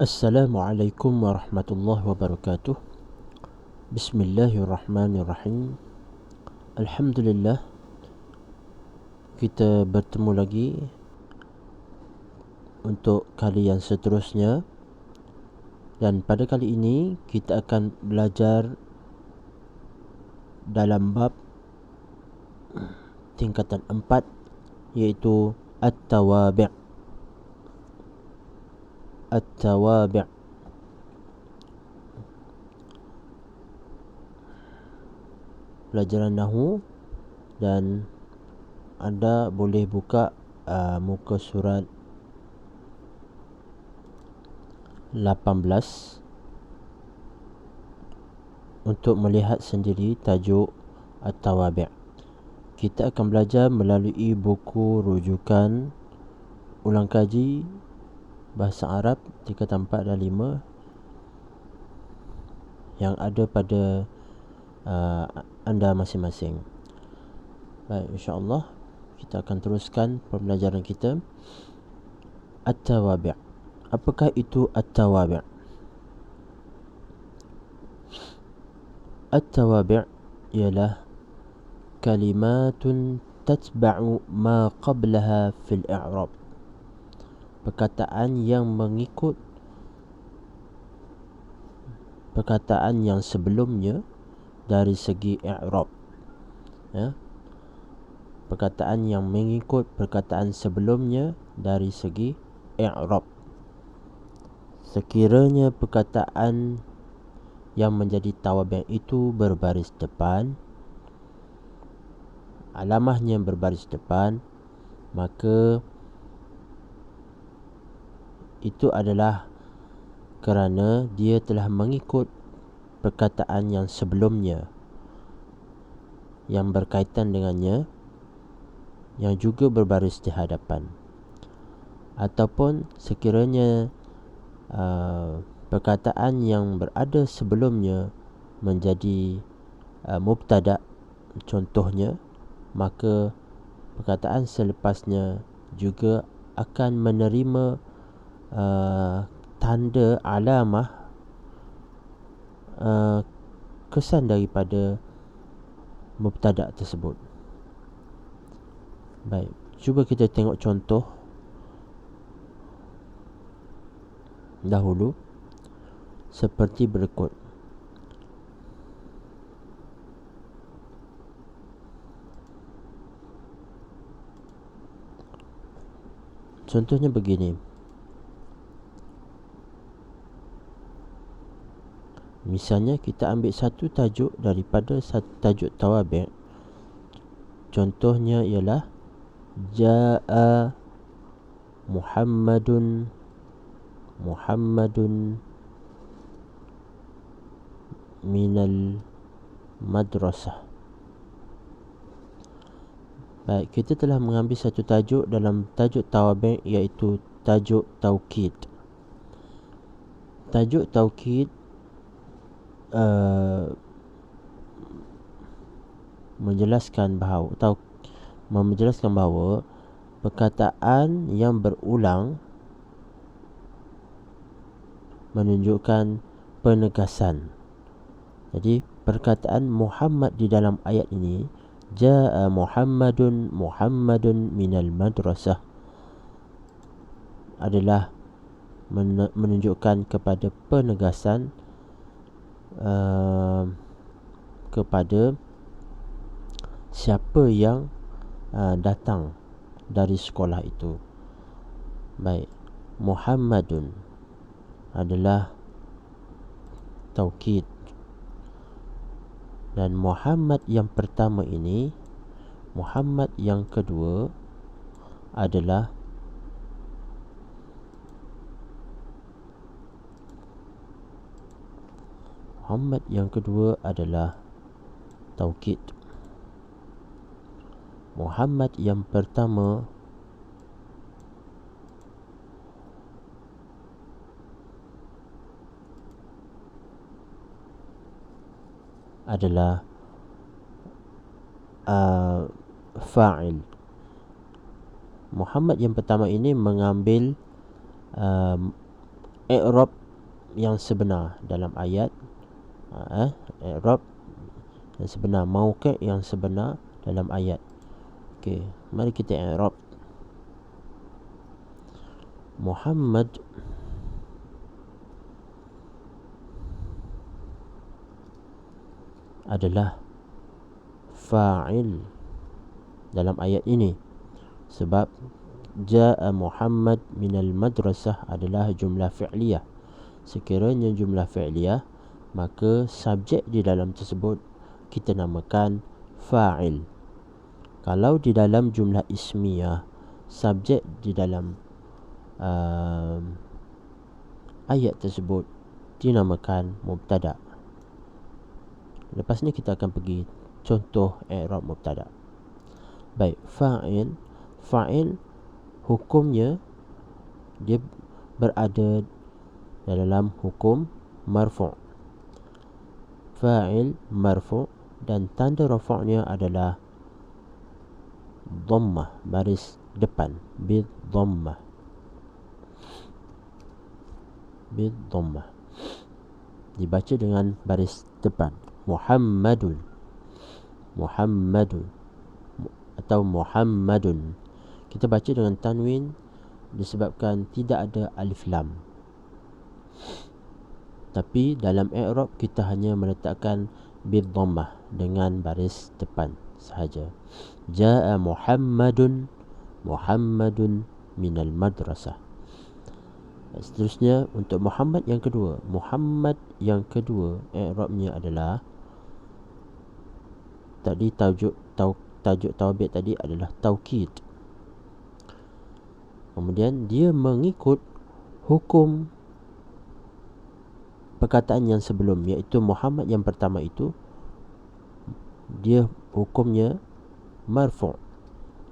Assalamualaikum warahmatullahi wabarakatuh. Bismillahirrahmanirrahim. Alhamdulillah, kita bertemu lagi untuk kali yang seterusnya. Dan pada kali ini kita akan belajar dalam bab tingkatan 4, iaitu At-Tawabi'. At-Tawabi'. Pelajaran Nahu, dan anda boleh buka muka surat 18 untuk melihat sendiri tajuk At-Tawabi'. Kita akan belajar melalui buku rujukan ulang kaji bahasa Arab tingkatan 4 dan 5 yang ada pada anda masing-masing. Baik, insya-Allah kita akan teruskan pembelajaran kita. At-Tawabi'. Apakah itu At-Tawabi'? At-Tawabi' ialah kalimatun tatba'u ma qablaha fil i'rab. Perkataan yang mengikut perkataan yang sebelumnya dari segi i'rab. Perkataan yang mengikut perkataan sebelumnya dari segi i'rab. Sekiranya perkataan yang menjadi tawabi' itu berbaris depan, alamahnya berbaris depan, maka itu adalah kerana dia telah mengikut perkataan yang sebelumnya yang berkaitan dengannya, yang juga berbaris di hadapan. Ataupun sekiranya perkataan yang berada sebelumnya menjadi mubtada', contohnya, maka perkataan selepasnya juga akan menerima tanda alamah kesan daripada mubtada' tersebut. Baik, cuba kita tengok contoh dahulu seperti berikut. Contohnya begini. Misalnya kita ambil satu tajuk daripada satu tajuk tawabi'. Contohnya ialah Ja'a Muhammadun minal madrasah. Baik, kita telah mengambil satu tajuk dalam tajuk tawabi', iaitu tajuk taukid. Tajuk taukid menjelaskan bahawa perkataan yang berulang menunjukkan penegasan. Jadi perkataan Muhammad di dalam ayat ini, Ja'a Muhammadun minal madrasah, adalah menunjukkan kepada penegasan kepada siapa yang datang dari sekolah itu. Baik, Muhammadun adalah taukid, dan Muhammad yang pertama ini, Muhammad yang kedua adalah taukid. Muhammad yang pertama adalah fa'il. Muhammad yang pertama ini mengambil i'rab yang sebenar dalam ayat, i'rab yang sebenar, mauqi' yang sebenar dalam ayat. Okey, mari kita i'rab. Muhammad adalah fa'il dalam ayat ini, sebab ja'a Muhammad minal madrasah adalah jumlah fi'liyah. Sekiranya jumlah fi'liyah, maka subjek di dalam tersebut kita namakan fa'il. Kalau di dalam jumlah ismiyah, subjek di dalam ayat tersebut dinamakan mubtada'. Lepas ni kita akan pergi contoh i'rab mubtada'. Baik, fa'il hukumnya dia berada dalam hukum marfu'. Fa'il marfu' dan tanda rafa'nya adalah dhammah, baris depan, bid dhammah. Dibaca dengan baris depan. Muhammadun atau Muhammadun. Kita baca dengan tanwin disebabkan tidak ada alif lam. Tapi dalam i'rab kita hanya meletakkan bid dhammah dengan baris depan sahaja. Jaa Muhammadun minal madrasah. Seterusnya untuk Muhammad yang kedua. Muhammad yang kedua i'rabnya adalah, tadi tajuk tawbi' tadi adalah taukid. Kemudian dia mengikut hukum perkataan yang sebelum, iaitu Muhammad yang pertama itu dia hukumnya marfu',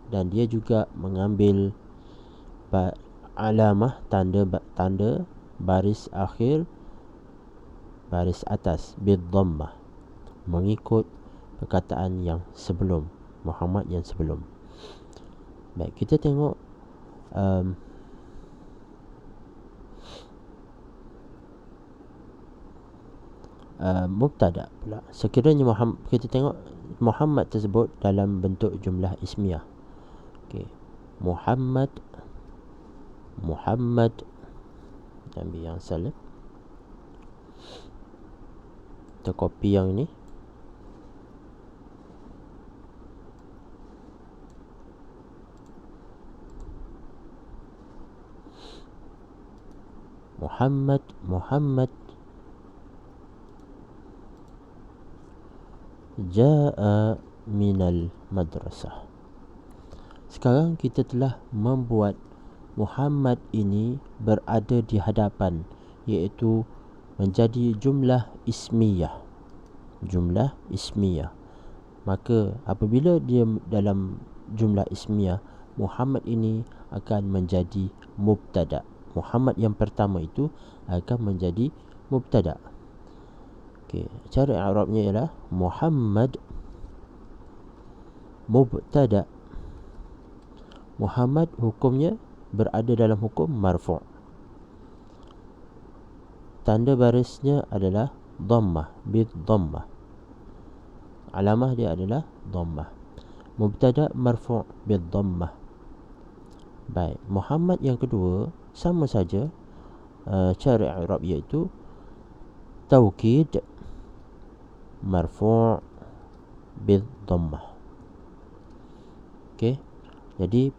dan dia juga mengambil alamah, tanda baris akhir, baris atas, bid dhammah, mengikut perkataan yang sebelum, Muhammad yang sebelum. Baik, kita tengok mubtada' pula. Sekiranya kita tengok Muhammad tersebut dalam bentuk jumlah ismiyah. Okey, Muhammad ambil yang asal. Kita copy yang ini. Muhammad ja'a minal madrasah. Sekarang kita telah membuat Muhammad ini berada di hadapan, iaitu menjadi jumlah ismiyah. Maka apabila dia dalam jumlah ismiyah, Muhammad ini akan menjadi mubtada'. Muhammad yang pertama itu akan menjadi mubtada'. Okey, cara i'rabnya ialah Muhammad mubtada'. Muhammad hukumnya berada dalam hukum marfu'. Tanda barisnya adalah dhammah, bid dhammah. Alamah dia adalah dhammah. Mubtada' marfu' bid dhammah. Baik, Muhammad yang kedua sama saja cara i'rab, iaitu taukid marfu' bid dhammah. Okey, jadi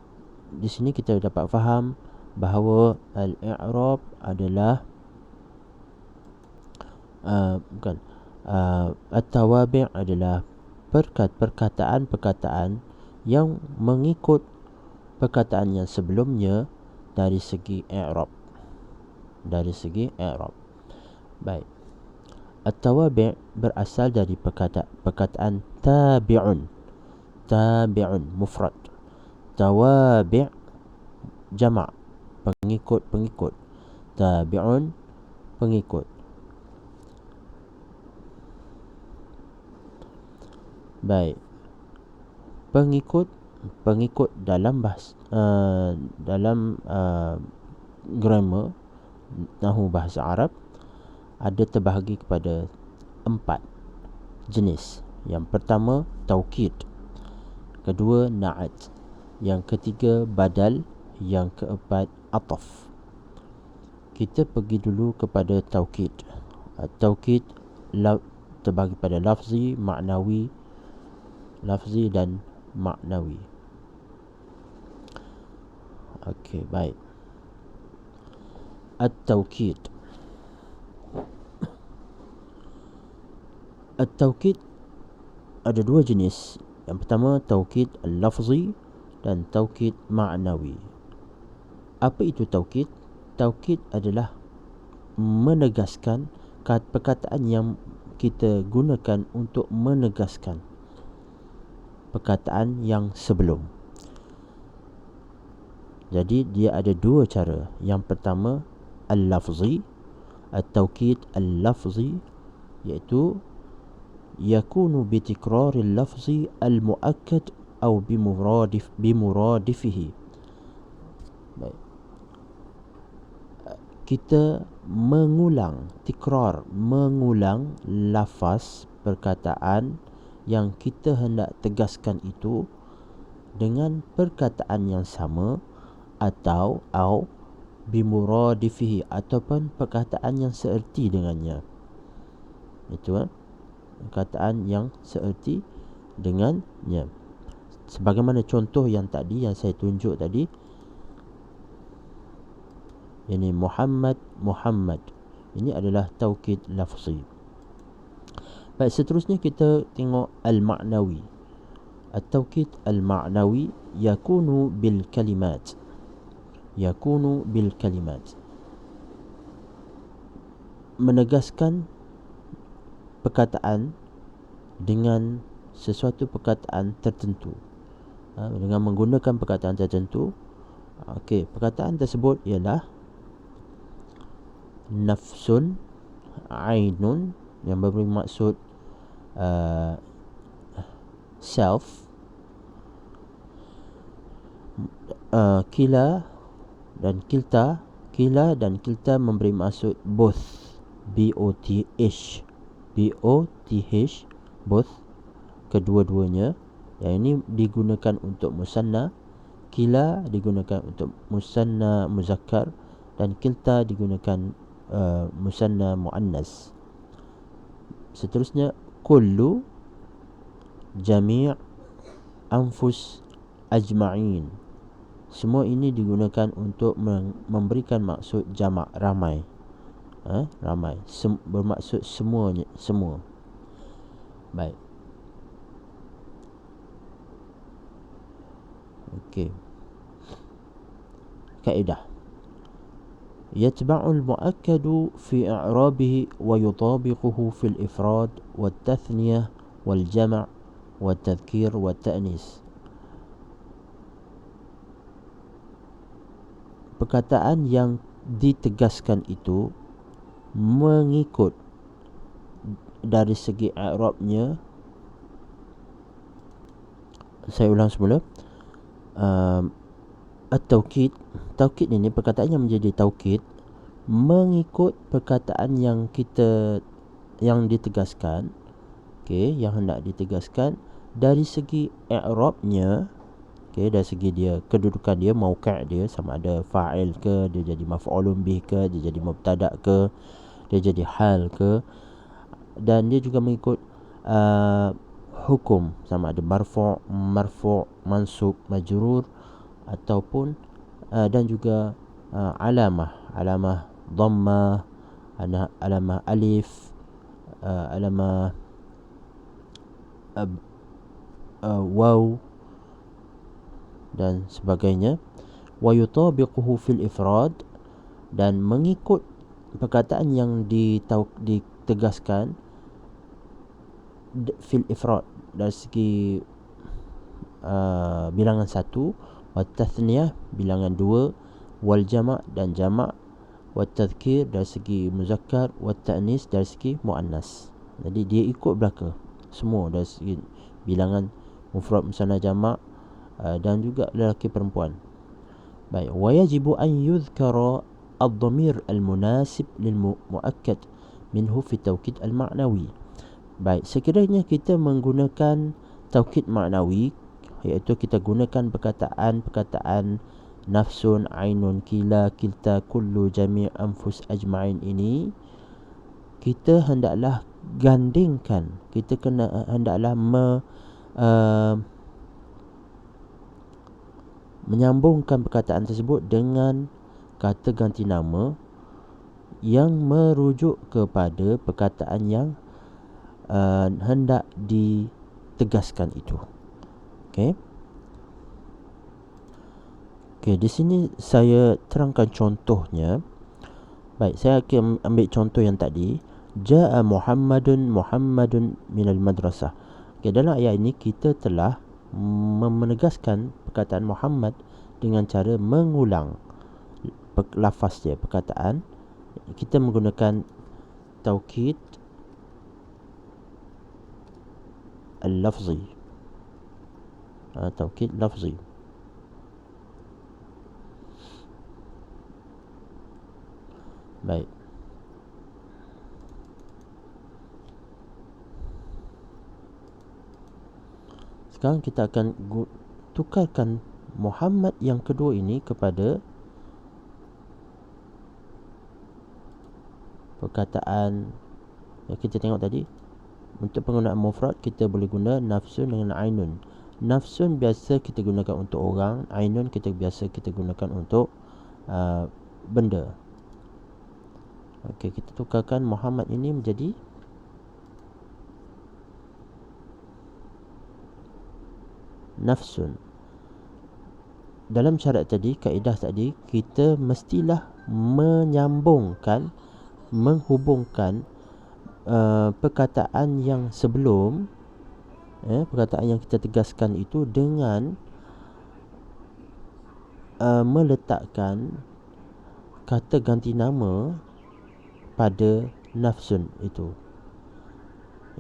di sini kita dapat faham bahawa al-i'rab adalah at-tawabi' adalah perkataan-perkataan yang mengikut perkataan yang sebelumnya dari segi i'rab. Baik, at-tawabi' berasal dari perkataan tabi'un mufrad, tawabi' jama', pengikut, tabi'un pengikut. Baik, pengikut dalam bahasa, dalam grammar nahu bahasa Arab ada terbahagi kepada 4 jenis. Yang pertama taukid, kedua na'at, yang ketiga badal, yang keempat ataf. Kita pergi dulu kepada taukid. Taukid terbagi pada lafzi, maknawi, lafzi dan maknawi. Okey, baik. At-taukid. At-taukid ada 2 jenis. Yang pertama taukid al-lafzi dan taukid ma'nawi. Apa itu taukid? Taukid adalah menegaskan perkataan yang kita gunakan untuk menegaskan perkataan yang sebelum. Jadi dia ada 2 cara. Yang pertama al-lafzi, at-taukid al-lafzi, iaitu yakunu bitikrar al-lafzi al-muakkad atau bimuradifihi. Baik. Kita mengulang, tikrar, mengulang lafaz perkataan yang kita hendak tegaskan itu dengan perkataan yang sama atau bimuradifihi, ataupun perkataan yang seerti dengannya. Itu perkataan yang seerti dengannya. Sebagaimana contoh yang tadi yang saya tunjuk tadi, ini Muhammad. Ini adalah taukid lafzi. Baik, seterusnya kita tengok al-ma'nawi. At-taukid al-ma'nawi yakunu bil kalimat. Menegaskan perkataan dengan sesuatu perkataan tertentu, dengan menggunakan perkataan tertentu. Okey, perkataan tersebut ialah nafsun, ainun, yang bermaksud self, kila dan kilta. Kila dan kilta memberi maksud both, B-O-T-H, both, kedua-duanya. Yang ini digunakan untuk musanna, kila digunakan untuk musanna muzakkar, dan kilta digunakan musanna muannas. Seterusnya kullu, jami', anfus, ajma'in. Semua ini digunakan untuk memberikan maksud jamak, ramai. Ramai, bermaksud semuanya, semua. Baik. Okey. Kaedah. Yatba'ul mu'akkadu fi i'rabihi wa yutabiquhu fil ifrad wal tathniyah wal jama' wal tadhkir wal ta'nis. Perkataan yang ditegaskan itu mengikut dari segi i'rabnya. Saya ulang semula. At-taukid, taukid ini perkataan yang menjadi taukid mengikut perkataan yang ditegaskan, yang hendak ditegaskan dari segi i'rabnya. Dari segi dia, kedudukan dia, mauqi' dia, sama ada fa'il ke, dia jadi maf'ulun bih ke, dia jadi mubtada' ke, dia jadi hal ke. Dan dia juga mengikut hukum, sama ada marfu', mansub, majrur, ataupun dan juga alamah dhammah, alamah alif, alamah waw dan sebagainya. Wa yutabiquhu fil ifrad, dan mengikut perkataan yang ditegaskan fil ifrad dari segi bilangan 1, wa tathniyah bilangan 2, wal jama' dan jama', wa tadhkir dari segi muzakkar, wa ta'nis dari segi muannas. Jadi dia ikut belaka semua dari segi bilangan mufrad, musanna, jama' dan juga lelaki perempuan. Baik, wa yajibu an yuzkara الضمير المناسب للمؤكد منه في التوكيد المعنوي. Baik, sekiranya kita menggunakan taukid maknawi, iaitu kita gunakan perkataan nafsun, ainun, kila, kilta, kullu, jami', anfus, ajma'in ini, kita hendaklah gandingkan, kita hendaklah menyambungkan perkataan tersebut dengan kata ganti nama yang merujuk kepada perkataan yang hendak ditegaskan itu. Okey. Di sini saya terangkan contohnya. Baik, saya akan ambil contoh yang tadi. Ja'a Muhammadun minal madrasah. Dalam ayat ini kita telah menegaskan perkataan Muhammad dengan cara mengulang lafaz dia, perkataan. Kita menggunakan taukid al-lafzi. Taukid lafzi. Baik. Sekarang kita akan tukarkan Muhammad yang kedua ini kepada perkataan yang kita tengok tadi. Untuk penggunaan mufrad kita boleh guna nafsun dengan ainun. Nafsun biasa kita gunakan untuk orang, ainun kita biasa kita gunakan untuk benda. Okey, kita tukarkan Muhammad ini menjadi nafsun. Dalam syarat tadi, kaedah tadi, kita mestilah menghubungkan perkataan yang sebelum, perkataan yang kita tegaskan itu dengan meletakkan kata ganti nama pada nafsun itu,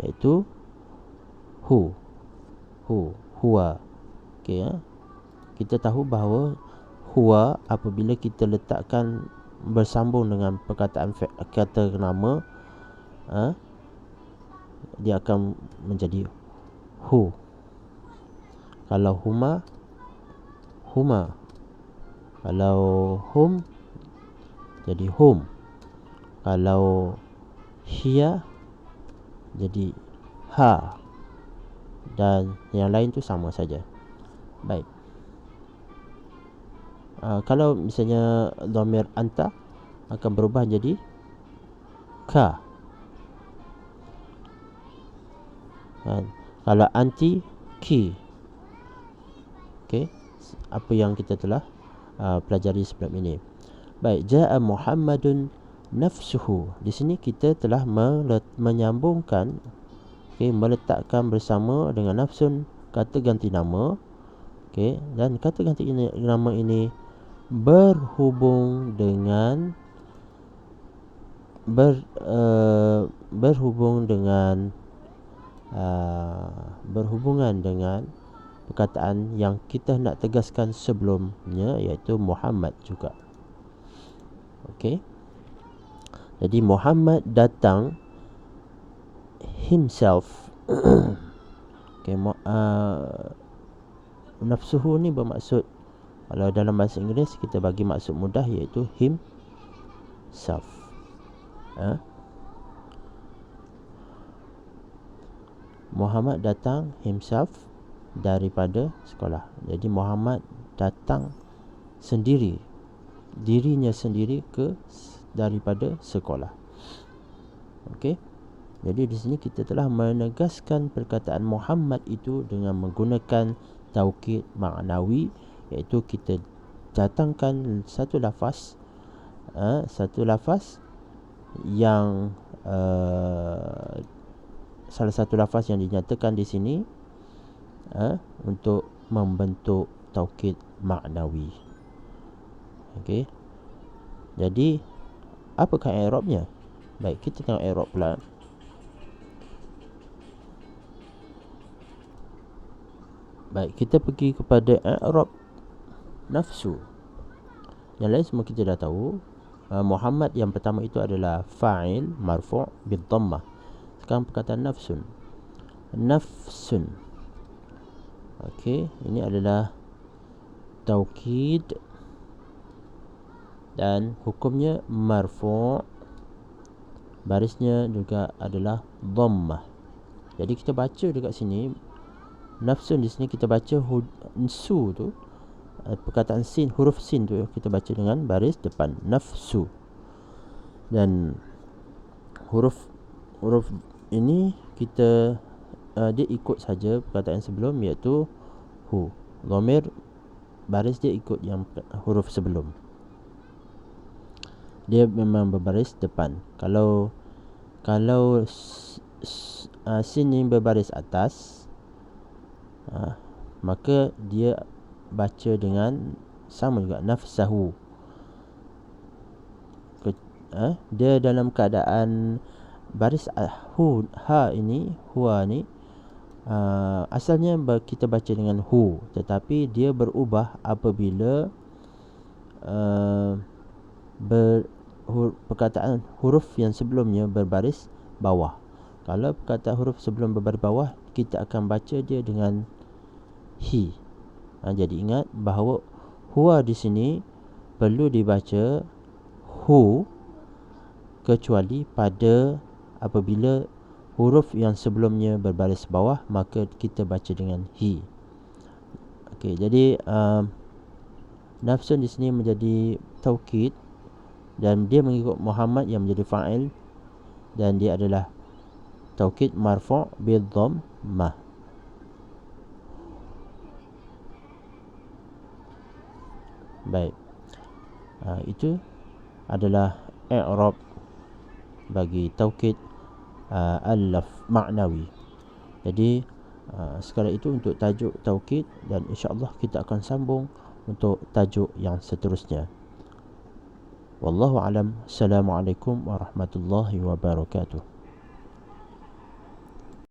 iaitu huwa. Okey, kita tahu bahawa huwa apabila kita letakkan bersambung dengan perkataan kata nama, dia akan menjadi hu. Kalau huma, kalau hum, jadi hum. Kalau hiya, jadi ha. Dan yang lain tu sama saja. Baik. Kalau misalnya dhamir anta akan berubah jadi ka. Kalau anti, ki. Okey, apa yang kita telah pelajari sebelum ini. Baik, ja'a Muhammadun nafsuhu. Di sini kita telah menyambungkan, meletakkan bersama dengan nafsun kata ganti nama. Dan kata ganti nama ini berhubung dengan berhubungan dengan perkataan yang kita nak tegaskan sebelumnya, iaitu Muhammad juga. Okey. Jadi Muhammad datang himself. Okey, nafsuhu ni bermaksud, kalau dalam bahasa Inggeris kita bagi maksud mudah, iaitu himself. Muhammad datang himself daripada sekolah. Jadi Muhammad datang sendiri, dirinya sendiri daripada sekolah. Okey. Jadi di sini kita telah menegaskan perkataan Muhammad itu dengan menggunakan taukid maknawi, iaitu kita datangkan satu lafaz yang salah satu lafaz yang dinyatakan di sini untuk membentuk taukid maknawi. Okey. Jadi apakah i'rabnya? Baik, kita tengok i'rab pula. Baik, kita pergi kepada i'rab nafsu. Yang lain semua kita dah tahu. Muhammad yang pertama itu adalah fa'il marfu' bid dhammah. Sekarang perkataan nafsun. Nafsun. Okey, ini adalah taukid dan hukumnya marfu', barisnya juga adalah dhammah. Jadi kita baca dekat sini nafsun, di sini kita baca su tu, perkataan sin, huruf sin tu kita baca dengan baris depan nafsu. Dan huruf ini kita dia ikut saja perkataan sebelum, iaitu hu. Dhamir baris dia ikut yang huruf sebelum. Dia memang berbaris depan. Kalau sin ni berbaris atas, maka dia baca dengan sama juga nafsahu. Dia dalam keadaan baris ha ini, huwa ni, asalnya kita baca dengan hu, tetapi dia berubah apabila perkataan huruf yang sebelumnya berbaris bawah. Kalau perkataan huruf sebelum berbaris bawah, kita akan baca dia dengan hi. Jadi ingat bahawa huwa di sini perlu dibaca hu, kecuali pada apabila huruf yang sebelumnya berbaris bawah, maka kita baca dengan hi. Okey, jadi nafsun di sini menjadi taukid dan dia mengikut Muhammad yang menjadi fa'il, dan dia adalah taukid marfu' bil dhammah. Baik, itu adalah i'rab bagi taukid al-laf ma'nawi. Jadi sekadar itu untuk tajuk taukid, dan insya-Allah kita akan sambung untuk tajuk yang seterusnya. Wallahu alam. Assalamualaikum warahmatullahi wabarakatuh.